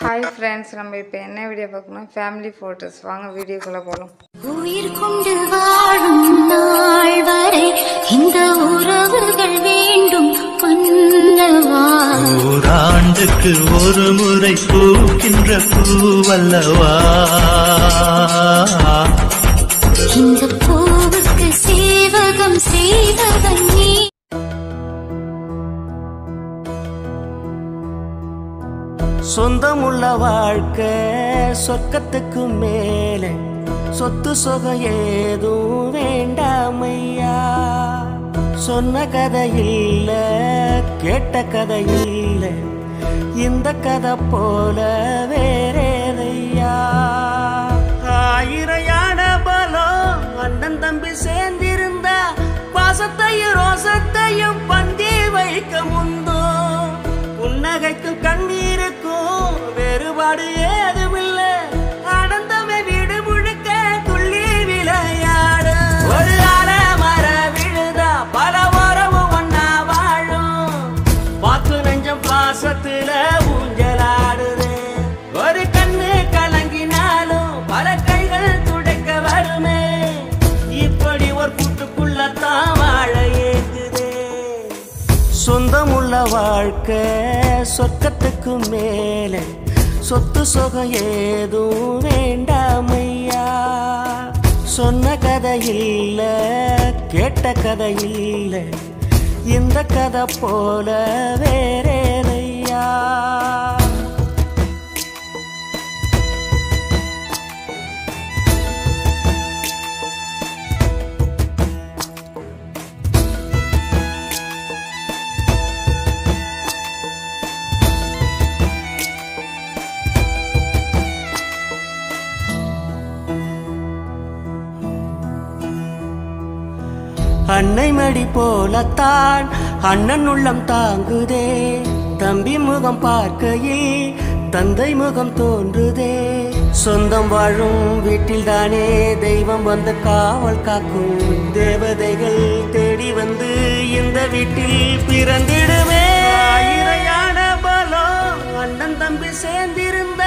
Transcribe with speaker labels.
Speaker 1: Hi friends, நம்ம இப்போ என்ன வீடியோ பார்க்கணும்? Family photos. வாங்க வீடியோக்குள்ளே போகலாம்.
Speaker 2: உயிர் கொண்டு வாழும் நாள் வரை இந்த உறவுகள் வேண்டும் மன்னவா.
Speaker 3: ஓராண்டுக்கு ஒரு முறை பூக்கின்ற பூவல்லவா.
Speaker 2: இந்த பூவுக்கு சேவகம் செய்தவன் நீ.
Speaker 4: சொந்தமுள்ள வாழ்க்கை சொர்க்கத்துக்கு மேலே, சொத்து சொகம் ஏதும் வேண்டாமையா. சொன்ன கதை இல்ல, கேட்ட கதை இல்ல, இந்த கதை போல வேறேதையா. ஆயிரையான பலம் அண்ணன் தம்பி சேர்ந்திருந்தா பாசத்தையும் ரோசத்தையும் பந்தி வைக்க முந்தோ. புன்னகைக்கும் கண்ணீருக்கும் வேறுபாடு ஏதுமில்ல, ஆனந்தமே வீடு முழுக்க துள்ளி விளையாடு. ஒரு மர விழுதா பல உறவும் ஒன்னா வாழும், வாக்கு நெஞ்சம் பாசத்துல ஊஞ்சலாடுது. ஒரு கண்ணு கலங்கினாலும் பல கைகள் துடைக்க வருமே, இப்படி ஒரு கூட்டுக்குள்ளத்தான் வாழ ஏங்குது. சொந்தமுள்ள வாழ்க்கை சொர்க்கத்துக்கு மேலே, சொத்து சொகம் ஏதும் வேண்டாமையா. சொன்ன கதை இல்ல, கேட்ட கதை இல்ல, இந்த கதை போல வேறேதையா. அன்னை மடி போலத்தான் அண்ணன் உள்ளம் தாங்குதே. தம்பி முகம் பார்க்கையில் தந்தை முகம் தோன்றுதே. சொந்தம் வாழும் வீட்டில் தானே தெய்வம் வந்து காவல் காக்கும். தேவதைகள் தேடி வந்து இந்த வீட்டில் பிறந்திடுமே. ஆயிரையான பலம் அண்ணன் தம்பி சேர்ந்திருந்த